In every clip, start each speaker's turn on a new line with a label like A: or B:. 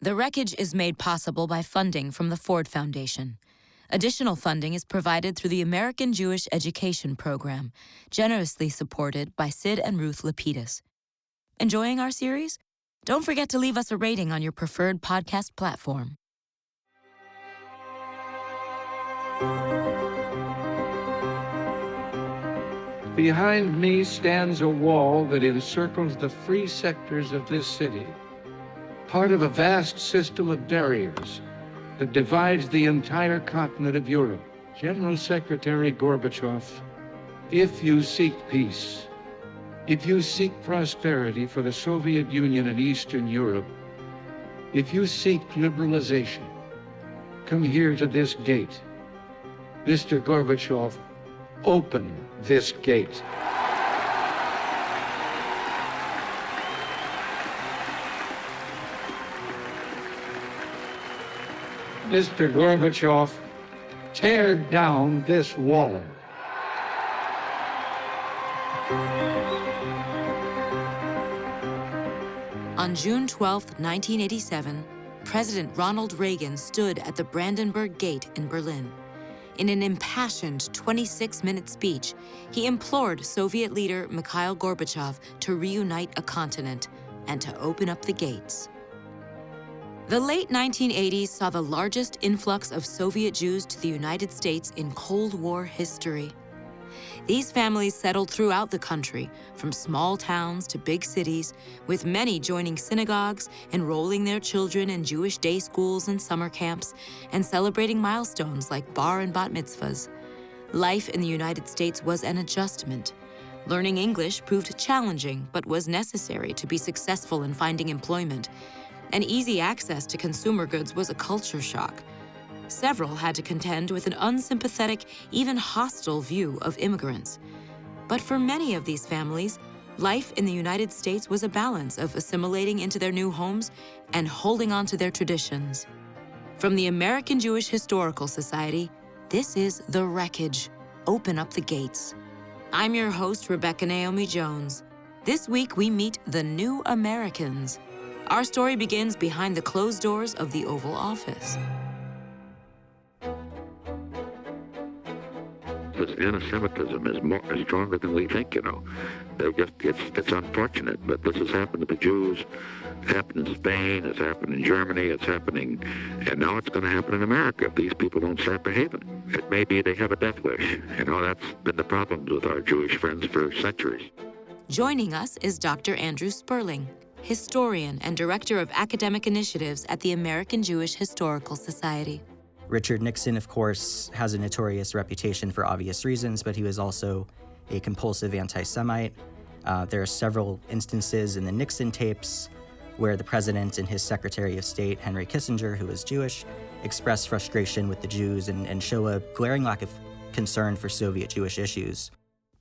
A: The Wreckage is made possible by funding from the Ford Foundation. Additional funding is provided through the American Jewish Education Program, generously supported by Sid and Ruth Lapidus. Enjoying our series? Don't forget to leave us a rating on your preferred podcast platform.
B: Behind me stands a wall that encircles the free sectors of this city, part of a vast system of barriers that divides the entire continent of Europe. General Secretary Gorbachev, if you seek peace, if you seek prosperity for the Soviet Union and Eastern Europe, if you seek liberalization, come here to this gate. Mr. Gorbachev, open this gate. Mr. Gorbachev, tear down this wall.
A: On June 12, 1987, President Ronald Reagan stood at the Brandenburg Gate in Berlin. In an impassioned 26-minute speech, he implored Soviet leader Mikhail Gorbachev to reunite a continent and to open up the gates. The late 1980s saw the largest influx of Soviet Jews to the United States in Cold War history. These families settled throughout the country, from small towns to big cities, with many joining synagogues, enrolling their children in Jewish day schools and summer camps, and celebrating milestones like bar and bat mitzvahs. Life in the United States was an adjustment. Learning English proved challenging, but was necessary to be successful in finding employment. And easy access to consumer goods was a culture shock. Several had to contend with an unsympathetic, even hostile view of immigrants. But for many of these families, life in the United States was a balance of assimilating into their new homes and holding on to their traditions. From the American Jewish Historical Society, this is The Wreckage. Open up the gates. I'm your host, Rebecca Naomi Jones. This week, we meet the New Americans. Our story begins behind the closed doors of the Oval Office.
C: This anti-Semitism is stronger than we think, you know. It's unfortunate, but this has happened to the Jews. It's happened in Spain, it's happened in Germany, it's happening, and now it's going to happen in America if these people don't start behaving. It may be they have a death wish. You know, that's been the problem with our Jewish friends for centuries.
A: Joining us is Dr. Andrew Sperling, historian and director of academic initiatives at the American Jewish Historical Society.
D: Richard Nixon, of course, has a notorious reputation for obvious reasons, but he was also a compulsive anti-Semite. There are several instances in the Nixon tapes where the president and his Secretary of State, Henry Kissinger, who is Jewish, express frustration with the Jews and show a glaring lack of concern for Soviet Jewish issues.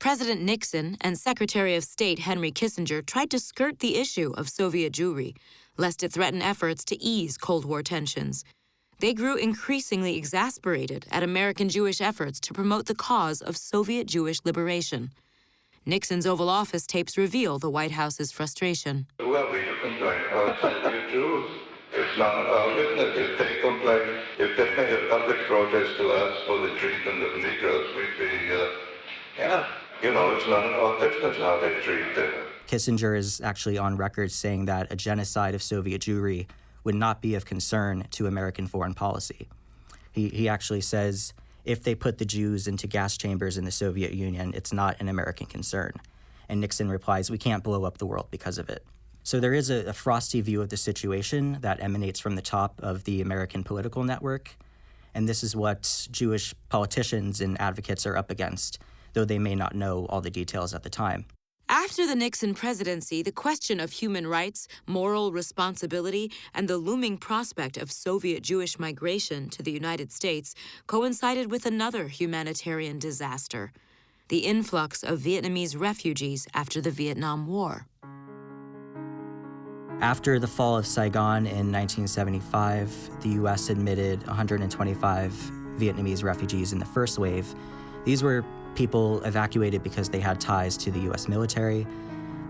A: President Nixon and Secretary of State Henry Kissinger tried to skirt the issue of Soviet Jewry, lest it threaten efforts to ease Cold War tensions. They grew increasingly exasperated at American Jewish efforts to promote the cause of Soviet Jewish liberation. Nixon's Oval Office tapes reveal the White House's frustration.
E: Well, we have complained about the Jews. It's none of our business. If they complain, if they made a public protest to us for the treatment of Negroes, we'd be, it's none of our business how they treat them.
D: Kissinger is actually on record saying that a genocide of Soviet Jewry would not be of concern to American foreign policy. He actually says, if they put the Jews into gas chambers in the Soviet Union, it's not an American concern. And Nixon replies, we can't blow up the world because of it. So there is a frosty view of the situation that emanates from the top of the American political network. And this is what Jewish politicians and advocates are up against, though they may not know all the details at the time.
A: After the Nixon presidency, the question of human rights, moral responsibility, and the looming prospect of Soviet Jewish migration to the United States coincided with another humanitarian disaster, the influx of Vietnamese refugees after the Vietnam War.
D: After the fall of Saigon in 1975, the U.S. admitted 125 Vietnamese refugees in the first wave. These were people evacuated because they had ties to the U.S. military.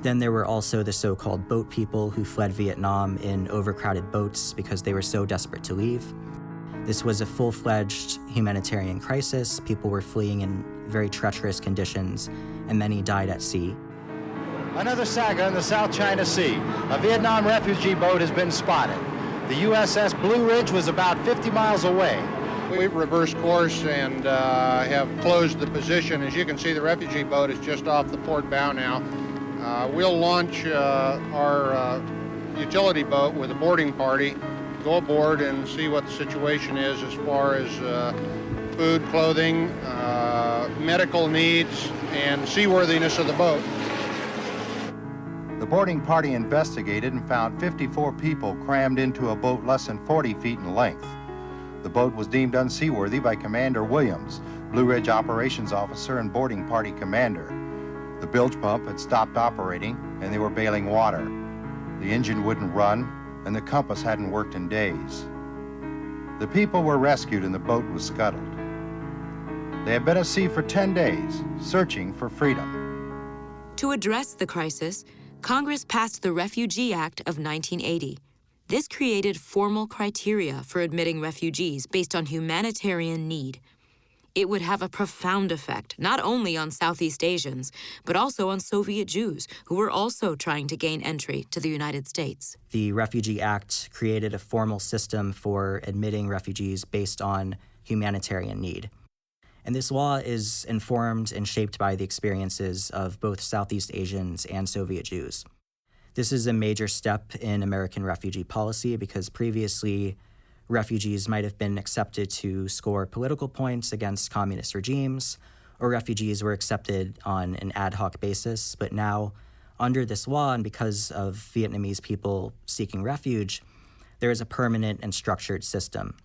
D: Then there were also the so-called boat people who fled Vietnam in overcrowded boats because they were so desperate to leave. This was a full-fledged humanitarian crisis. People were fleeing in very treacherous conditions, and many died at sea.
F: Another saga in the South China Sea. A Vietnam refugee boat has been spotted. The USS Blue Ridge was about 50 miles away.
G: We've reversed course and have closed the position. As you can see, the refugee boat is just off the port bow now. We'll launch our utility boat with a boarding party, go aboard and see what the situation is as far as food, clothing, medical needs, and seaworthiness of the boat.
F: The boarding party investigated and found 54 people crammed into a boat less than 40 feet in length. The boat was deemed unseaworthy by Commander Williams, Blue Ridge Operations Officer and boarding party commander. The bilge pump had stopped operating and they were bailing water. The engine wouldn't run and the compass hadn't worked in days. The people were rescued and the boat was scuttled. They had been at sea for 10 days, searching for freedom.
A: To address the crisis, Congress passed the Refugee Act of 1980. This created formal criteria for admitting refugees based on humanitarian need. It would have a profound effect, not only on Southeast Asians, but also on Soviet Jews, who were also trying to gain entry to the United States.
D: The Refugee Act created a formal system for admitting refugees based on humanitarian need. And this law is informed and shaped by the experiences of both Southeast Asians and Soviet Jews. This is a major step in American refugee policy because previously, refugees might have been accepted to score political points against communist regimes, or refugees were accepted on an ad hoc basis. But now, under this law, and because of Vietnamese people seeking refuge, there is a permanent and structured system.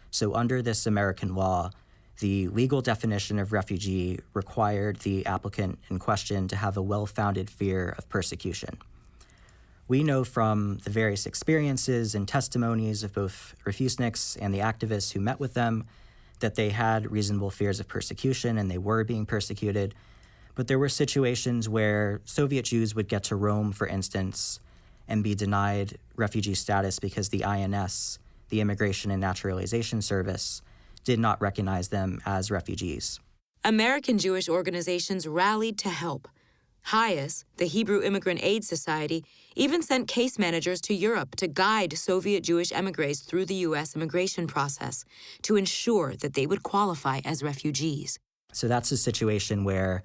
D: So under this American law, the legal definition of refugee required the applicant in question to have a well-founded fear of persecution. We know from the various experiences and testimonies of both refuseniks and the activists who met with them that they had reasonable fears of persecution and they were being persecuted. But there were situations where Soviet Jews would get to Rome, for instance, and be denied refugee status because the INS, the Immigration and Naturalization Service, did not recognize them as refugees.
A: American Jewish organizations rallied to help. HIAS, the Hebrew Immigrant Aid Society, even sent case managers to Europe to guide Soviet Jewish emigres through the U.S. immigration process to ensure that they would qualify as refugees.
D: So that's a situation where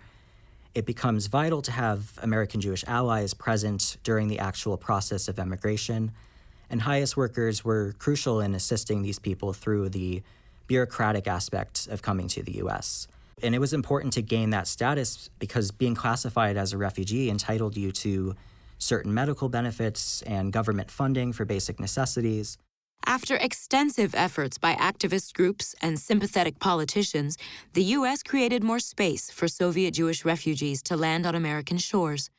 D: it becomes vital to have American Jewish allies present during the actual process of emigration, and HIAS workers were crucial in assisting these people through the bureaucratic aspect of coming to the U.S. And it was important to gain that status because being classified as a refugee entitled you to certain medical benefits and government funding for basic necessities.
A: After extensive efforts by activist groups and sympathetic politicians, the U.S. created more space for Soviet Jewish refugees to land on American shores.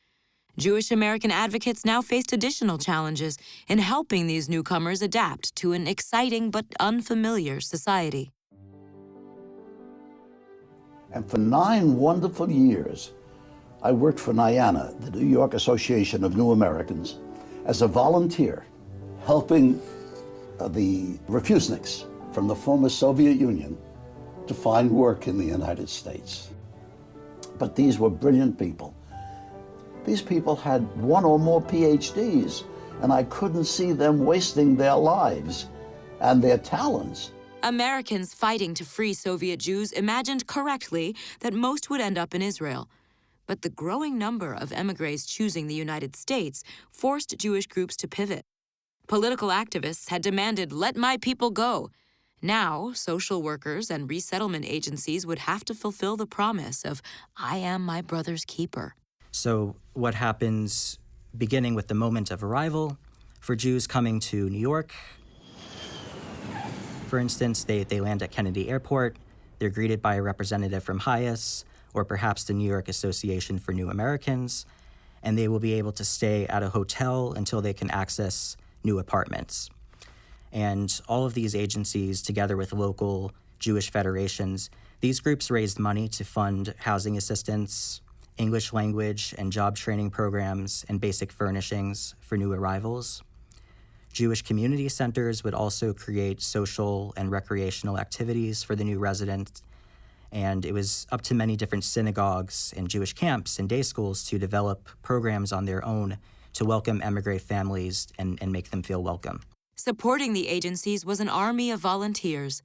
A: Jewish American advocates now faced additional challenges in helping these newcomers adapt to an exciting but unfamiliar society.
H: And for 9 wonderful years, I worked for NYANA, the New York Association of New Americans, as a volunteer, helping the refuseniks from the former Soviet Union to find work in the United States. But these were brilliant people. These people had 1 or more PhDs, and I couldn't see them wasting their lives and their talents.
A: Americans fighting to free Soviet Jews imagined correctly that most would end up in Israel. But the growing number of emigres choosing the United States forced Jewish groups to pivot. Political activists had demanded, "Let my people go." Now, social workers and resettlement agencies would have to fulfill the promise of, "I am my brother's keeper."
D: So what happens beginning with the moment of arrival for Jews coming to New York? For instance, they land at Kennedy Airport, they're greeted by a representative from HIAS, or perhaps the New York Association for New Americans, and they will be able to stay at a hotel until they can access new apartments. And all of these agencies, together with local Jewish federations, these groups raised money to fund housing assistance English language and job training programs, and basic furnishings for new arrivals. Jewish community centers would also create social and recreational activities for the new residents, and it was up to many different synagogues and Jewish camps and day schools to develop programs on their own to welcome emigre families and make them feel welcome.
A: Supporting the agencies was an army of volunteers.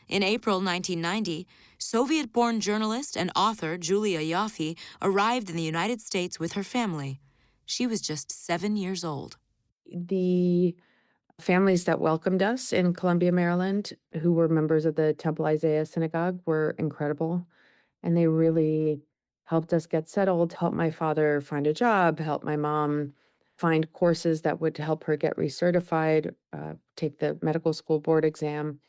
A: In April 1990, Soviet-born journalist and author Julia Yaffe arrived in the United States with her family. She was just 7 years old.
I: The families that welcomed us in Columbia, Maryland, who were members of the Temple Isaiah Synagogue, were incredible. And they really helped us get settled, helped my father find a job, helped my mom find courses that would help her get recertified, take the medical school board exam.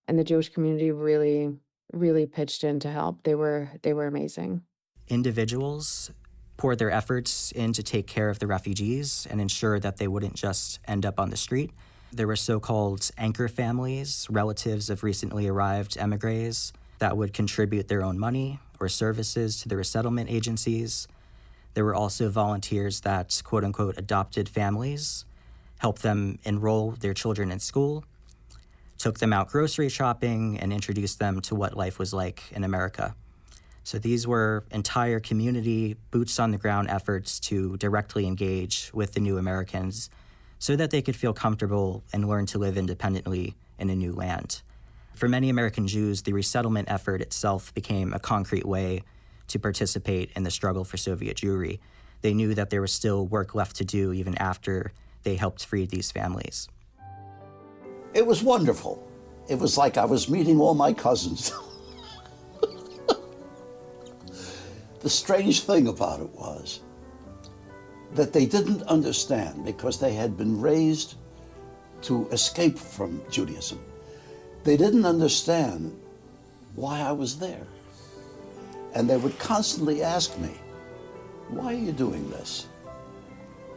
I: And the Jewish community really pitched in to help. They were amazing.
D: Individuals poured their efforts in to take care of the refugees and ensure that they wouldn't just end up on the street. There were so-called anchor families, relatives of recently arrived emigres, that would contribute their own money or services to the resettlement agencies. There were also volunteers that, quote-unquote, adopted families, helped them enroll their children in school, took them out grocery shopping, and introduced them to what life was like in America. So these were entire community, boots-on-the-ground efforts to directly engage with the new Americans so that they could feel comfortable and learn to live independently in a new land. For many American Jews, the resettlement effort itself became a concrete way to participate in the struggle for Soviet Jewry. They knew that there was still work left to do even after they helped free these families.
H: It was wonderful. It was like I was meeting all my cousins. The strange thing about it was that they didn't understand, because they had been raised to escape from Judaism. They didn't understand why I was there. And they would constantly ask me, why are you doing this?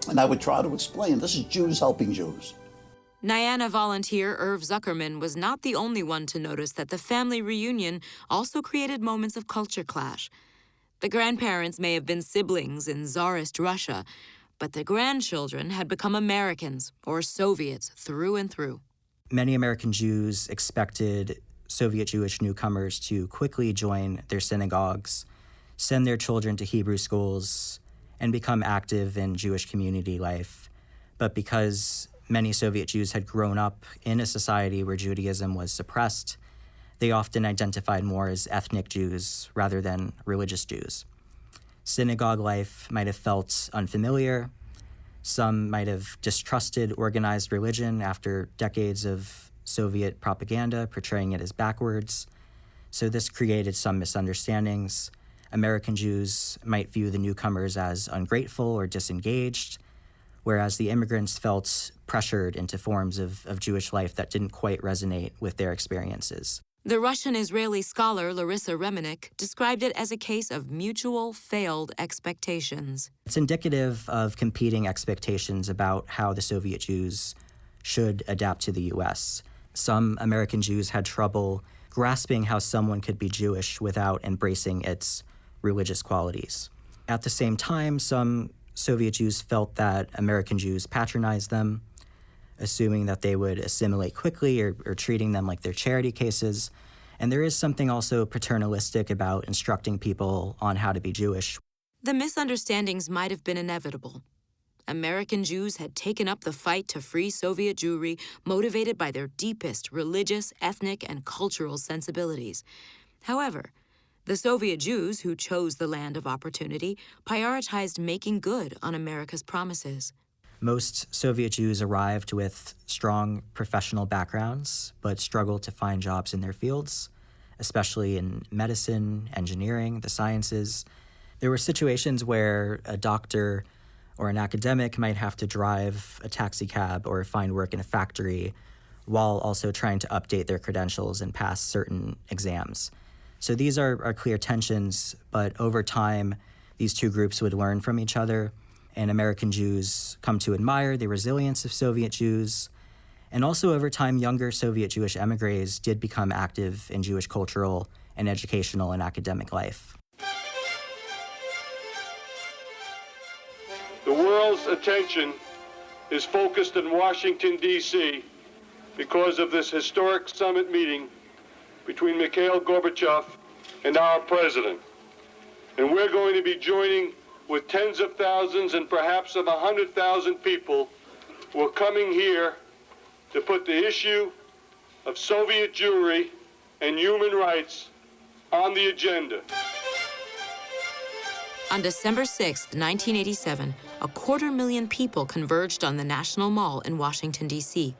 H: And I would try to explain, this is Jews helping Jews.
A: Nyana volunteer Irv Zuckerman was not the only one to notice that the family reunion also created moments of culture clash. The grandparents may have been siblings in Tsarist Russia, but the grandchildren had become Americans, or Soviets, through and through.
D: Many American Jews expected Soviet Jewish newcomers to quickly join their synagogues, send their children to Hebrew schools, and become active in Jewish community life. But because many Soviet Jews had grown up in a society where Judaism was suppressed, they often identified more as ethnic Jews rather than religious Jews. Synagogue life might have felt unfamiliar. Some might have distrusted organized religion after decades of Soviet propaganda portraying it as backwards. So this created some misunderstandings. American Jews might view the newcomers as ungrateful or disengaged, whereas the immigrants felt pressured into forms of Jewish life that didn't quite resonate with their experiences.
A: The Russian-Israeli scholar Larissa Remenik described it as a case of mutual failed expectations.
D: It's indicative of competing expectations about how the Soviet Jews should adapt to the U.S. Some American Jews had trouble grasping how someone could be Jewish without embracing its religious qualities. At the same time, some Soviet Jews felt that American Jews patronized them, assuming that they would assimilate quickly or treating them like their charity cases. And there is something also paternalistic about instructing people on how to be Jewish.
A: The misunderstandings might have been inevitable. American Jews had taken up the fight to free Soviet Jewry, motivated by their deepest religious, ethnic, and cultural sensibilities. However, the Soviet Jews who chose the land of opportunity prioritized making good on America's promises.
D: Most Soviet Jews arrived with strong professional backgrounds, but struggled to find jobs in their fields, especially in medicine, engineering, the sciences. There were situations where a doctor or an academic might have to drive a taxi cab or find work in a factory while also trying to update their credentials and pass certain exams. So these are clear tensions, but over time, these two groups would learn from each other, and American Jews come to admire the resilience of Soviet Jews. And also over time, younger Soviet Jewish emigres did become active in Jewish cultural and educational and academic life.
J: world's attention is focused in Washington, D.C. because of this historic summit meeting between Mikhail Gorbachev and our president. And we're going to be joining with tens of thousands and perhaps of 100,000 people who are coming here to put the issue of Soviet Jewry and human rights on the agenda.
A: On December 6, 1987, 250,000 people converged on the National Mall in Washington, D.C.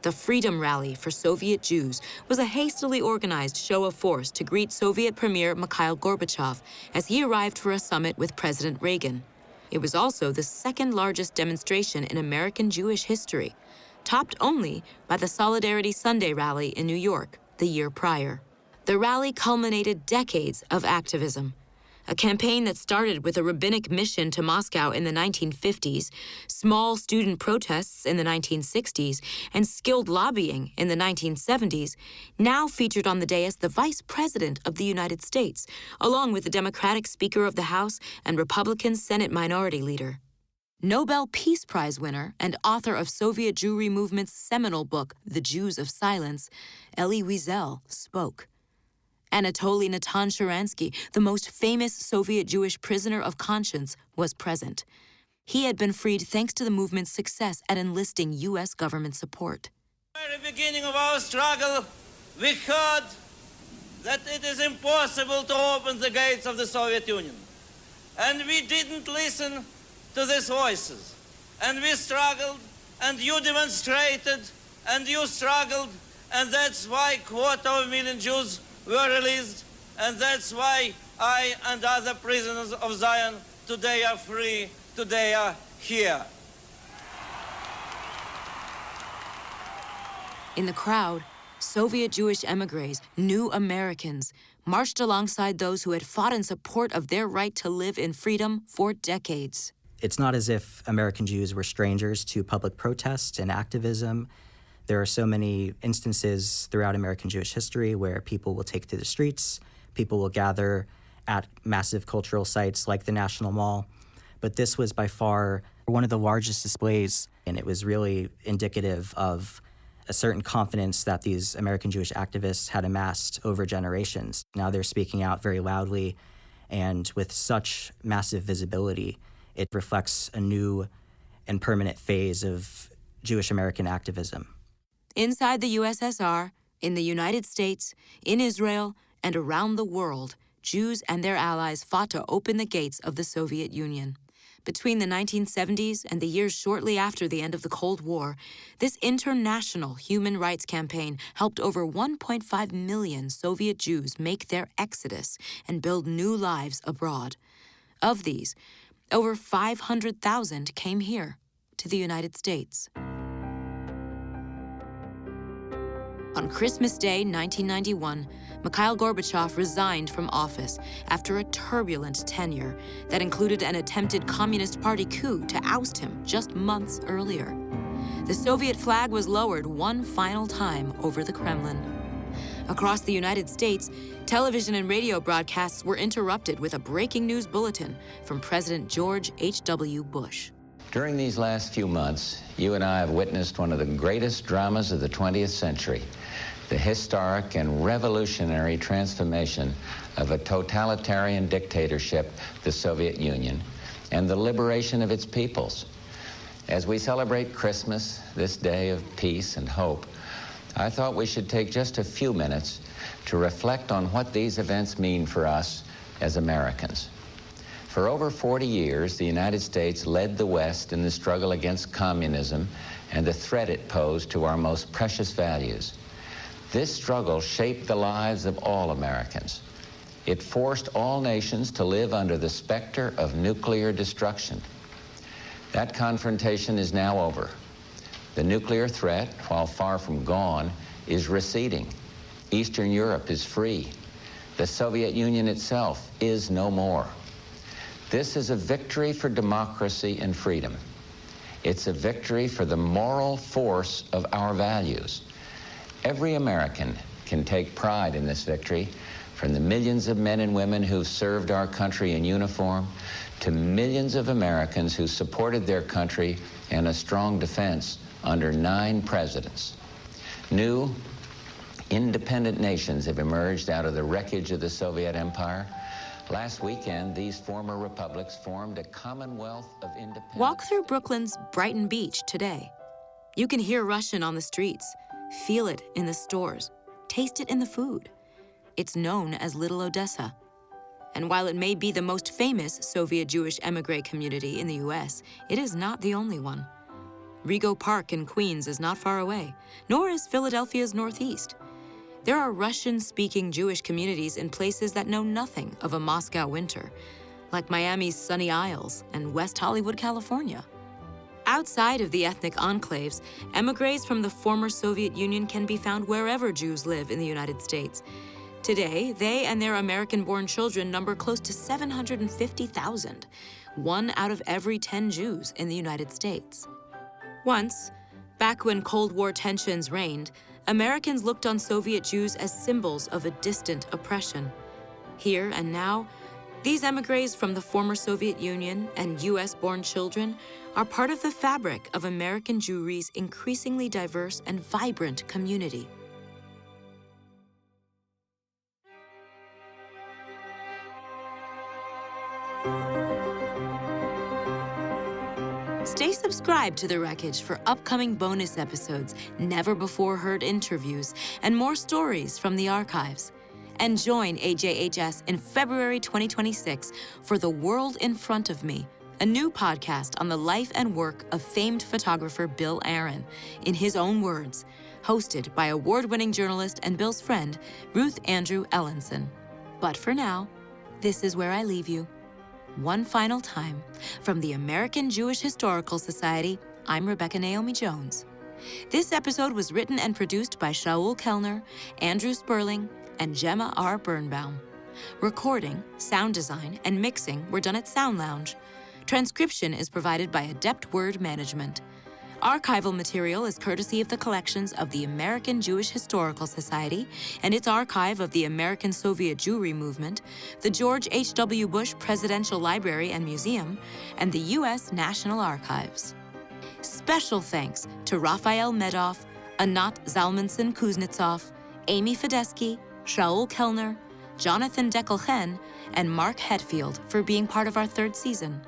A: The Freedom Rally for Soviet Jews was a hastily organized show of force to greet Soviet Premier Mikhail Gorbachev as he arrived for a summit with President Reagan. It was also the second largest demonstration in American Jewish history, topped only by the Solidarity Sunday rally in New York the year prior. The rally culminated decades of activism. A campaign that started with a rabbinic mission to Moscow in the 1950s, small student protests in the 1960s, and skilled lobbying in the 1970s, now featured on the dais the Vice President of the United States, along with the Democratic Speaker of the House and Republican Senate Minority Leader. Nobel Peace Prize winner and author of Soviet Jewry movement's seminal book, The Jews of Silence, Elie Wiesel, spoke. Anatoly Natan Sharansky, the most famous Soviet Jewish prisoner of conscience, was present. He had been freed thanks to the movement's success at enlisting U.S. government support.
K: At the beginning of our struggle, we heard that it is impossible to open the gates of the Soviet Union. And we didn't listen to these voices. And we struggled, and you demonstrated, and you struggled, and that's why 250,000 Jews were released, and that's why I and other prisoners of Zion today are free, today are here.
A: In the crowd, Soviet Jewish émigrés, new Americans, marched alongside those who had fought in support of their right to live in freedom for decades.
D: It's not as if American Jews were strangers to public protest and activism. There are so many instances throughout American Jewish history where people will take to the streets, people will gather at massive cultural sites like the National Mall. But this was by far one of the largest displays, and it was really indicative of a certain confidence that these American Jewish activists had amassed over generations. Now they're speaking out very loudly, and with such massive visibility, it reflects a new and permanent phase of Jewish American activism.
A: Inside the USSR, in the United States, in Israel, and around the world, Jews and their allies fought to open the gates of the Soviet Union. Between the 1970s and the years shortly after the end of the Cold War, this international human rights campaign helped over 1.5 million Soviet Jews make their exodus and build new lives abroad. Of these, over 500,000 came here, to the United States. On Christmas Day, 1991, Mikhail Gorbachev resigned from office after a turbulent tenure that included an attempted Communist Party coup to oust him just months earlier. The Soviet flag was lowered one final time over the Kremlin. Across the United States, television and radio broadcasts were interrupted with a breaking news bulletin from President George H.W. Bush.
L: During these last few months, you and I have witnessed one of the greatest dramas of the 20th century, the historic and revolutionary transformation of a totalitarian dictatorship, the Soviet Union, and the liberation of its peoples. As we celebrate Christmas, this day of peace and hope, I thought we should take just a few minutes to reflect on what these events mean for us as Americans. For over 40 years, the United States led the West in the struggle against communism and the threat it posed to our most precious values. This struggle shaped the lives of all Americans. It forced all nations to live under the specter of nuclear destruction. That confrontation is now over. The nuclear threat, while far from gone, is receding. Eastern Europe is free. The Soviet Union itself is no more. This is a victory for democracy and freedom. It's a victory for the moral force of our values. Every American can take pride in this victory, from the millions of men and women who've served our country in uniform, to millions of Americans who supported their country and a strong defense under 9 presidents. New, independent nations have emerged out of the wreckage of the Soviet Empire. Last weekend, these former republics formed a Commonwealth of Independent...
A: Walk through Brooklyn's Brighton Beach today. You can hear Russian on the streets, feel it in the stores, taste it in the food. It's known as Little Odessa. And while it may be the most famous Soviet Jewish emigre community in the US, it is not the only one. Rego Park in Queens is not far away, nor is Philadelphia's Northeast. There are Russian-speaking Jewish communities in places that know nothing of a Moscow winter, like Miami's Sunny Isles and West Hollywood, California. Outside of the ethnic enclaves, emigres from the former Soviet Union can be found wherever Jews live in the United States. Today, they and their American-born children number close to 750,000, 1 out of every 10 Jews in the United States. Once, back when Cold War tensions reigned, Americans looked on Soviet Jews as symbols of a distant oppression. Here and now, these emigres from the former Soviet Union and US-born children are part of the fabric of American Jewry's increasingly diverse and vibrant community. Stay subscribed to The Wreckage for upcoming bonus episodes, never-before-heard interviews, and more stories from the archives. And join AJHS in February 2026 for The World in Front of Me, a new podcast on the life and work of famed photographer Bill Aaron, in his own words, hosted by award-winning journalist and Bill's friend, Ruth Andrew Ellenson. But for now, this is where I leave you. One final time, from the American Jewish Historical Society, I'm Rebecca Naomi Jones. This episode was written and produced by Shaul Kellner, Andrew Sperling, and Gemma R. Birnbaum. Recording, sound design, and mixing were done at Sound Lounge. Transcription is provided by Adept Word Management. Archival material is courtesy of the collections of the American Jewish Historical Society and its archive of the American Soviet Jewry Movement, the George H.W. Bush Presidential Library and Museum, and the U.S. National Archives. Special thanks to Raphael Medoff, Anat Zalmanson-Kuznetsov, Amy Fedesky, Shaul Kellner, Jonathan Deckelchen, and Mark Hetfield for being part of our 3rd season.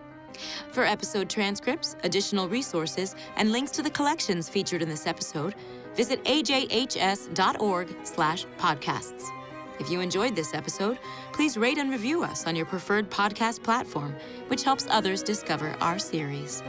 A: For episode transcripts, additional resources, and links to the collections featured in this episode, visit ajhs.org/podcasts. If you enjoyed this episode, please rate and review us on your preferred podcast platform, which helps others discover our series.